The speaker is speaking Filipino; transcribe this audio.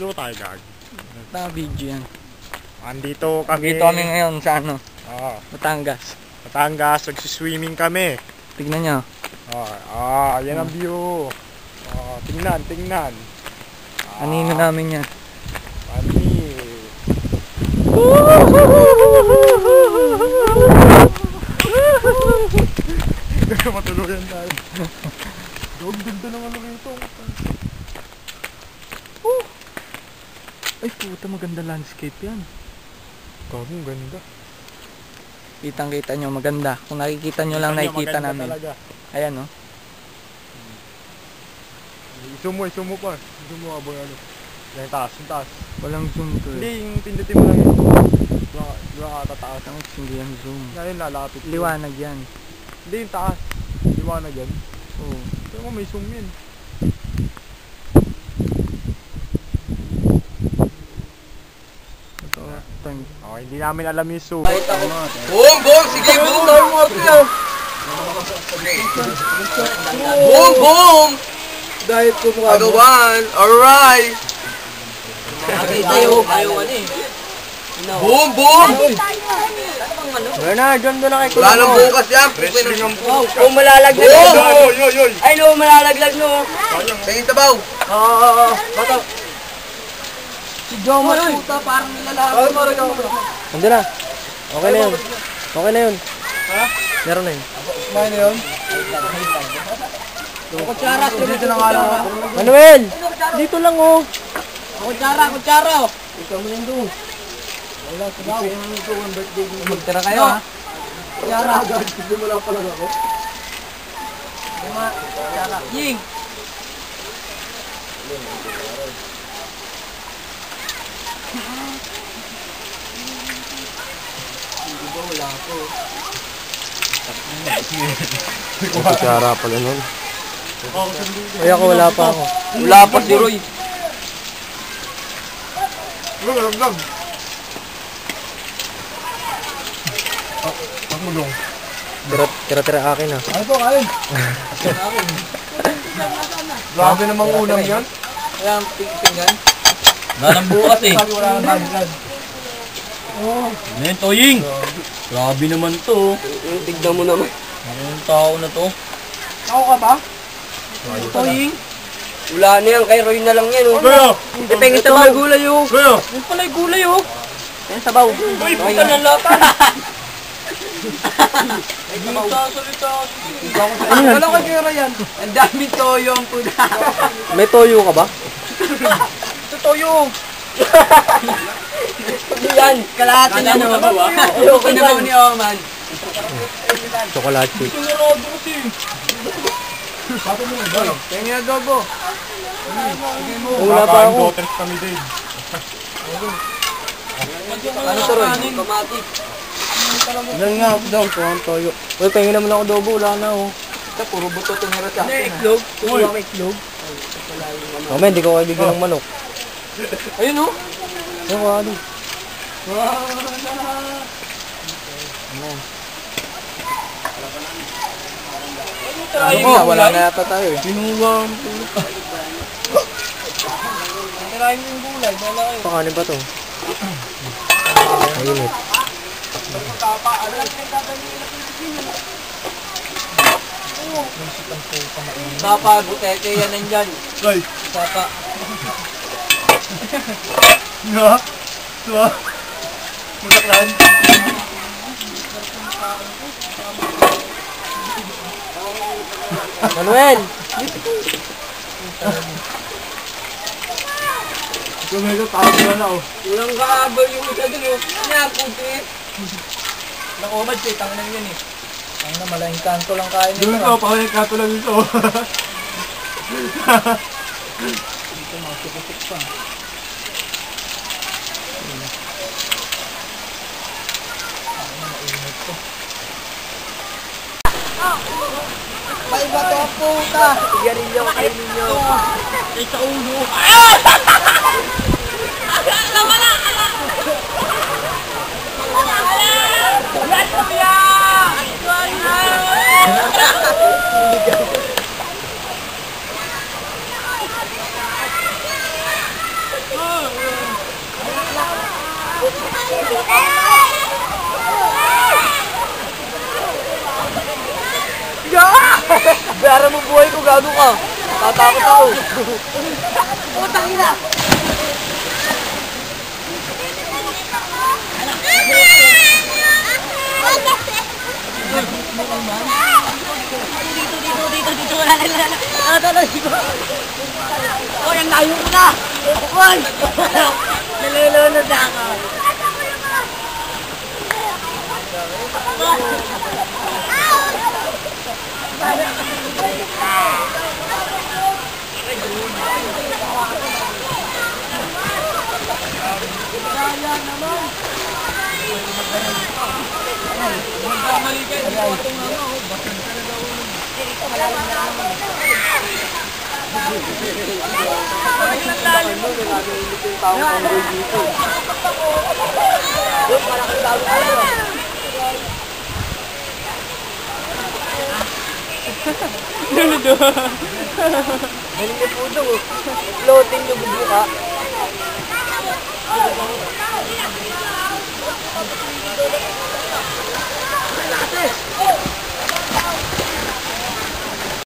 Video tayo gag. Video yan. Andito kami. Dito kami ngayon sa ano? Batangas. Batangas, nagsiswimming kami. Tignan nyo. Yan ang view. Tingnan. Anino namin yan. Matuluyan tayo. Dog, ganda naman rito. Ay puta, maganda landscape yan. Gagong ganda. Kitang-kita nyo, maganda. Kung nakikita nyo lang, nakikita namin. Talaga. Ayan, no? Zoom mo pa. Zoom mo, aboy ano. Yung taas. Walang zoom to eh. Hindi, yung pindutin mo lang yun. Yung katataas. Hindi yan zoom. Ngayon lalapit. Liwanag yan. Hindi, yung taas. Liwanag yan. Oo. Pero mo may zoom yun. Okay, hindi namin alam yung zoom. Boom! Sige, boom! Boom! Dahil ko mukha mo. Agawan! Alright! Ayaw ano eh. Boom! Bernard, dyan doon na kay Wala nang bukas yan! Kung malalaglag Boom! Ay no, malalaglag no. Tingin tabaw! Oo. Bato. Si Jomar puta, parang nilalaban. Ando na. Okay na yun. Ha? Meron na yun. Kumain na yun? Kutsara, Dito na nga lang ako. Manuel! Dito lang oh. Kutsara. Ikaw mo yun doon. Wala, sabaw. Magtira kayo ha. Kutsara. Hindi mo lang pala ako. Kutsara. Ying! Wala po. Kutsara pala nun. Ay ako wala pa ako. Wala pa si Roy. Vlog. Pagmulong. Tira akin ha. Ano to, kain? Grabe namang ulam yan. Wala ang pinggan. Wala nang bukas eh. Sabi wala nang talikan. Ano yun, Toying? Grabe naman to. Tignan mo naman. Ano yung tao na to? Ako ka ba? Toying. Wala na yan. Kay Roy na lang yan. Kuya! Ipengin sa mga gulay oh. Kuya! Yung pala yung gulay oh. Yan sabaw. Uy, puta ng lata! Nagsasalita. Wala ka kira yan. Ang dami toyo ang puda. May toyo ka ba? Ito toyo. Yan, kalahati na no. Ayoko naman ni Oman. Chocolate. Tingin na dobo. Wala pa ako. Daughters kami din. Ano to Roy? Kamatik. Ilan nga ako daw, kung ang toyo. Uy, tingin naman ako dobo, wala na oh. Ito, puro buto tumira sa akin. Iklog? Kuha may iklog? Mama, hindi ko kaibigan ng manok. Ayun oh. Ayun ko, Ali. Ano ko, wala na yata tayo eh. Pinuha ang tulog. Tirahin mo yung gulay, wala kayo. Pakanin ba to? Ayun eh. Papa, butete yan nandyan. Ay! Papa. Nga? Diba? Masaklan? Manuel! Ito medyo tayo na oh. Walang kaabal yung isa dun oh. Kanya, puti. Nakumad siya, tangan na yun eh. Ang na, malaking kanto lang kain Doon nito. ko, pakalik kato lang ito. Dito mga sukusok pa. May bato ang puta! Sigarilyo kayo ninyo. Ay, sa ulo! Bayaran mo buhay ko, gago ka. Tatakot ako. Putang ina. Dito. Wala. Oy, ang layo ko na. Oy. Nalulunod na ako. Galing na po daw. Floating yung bubuka.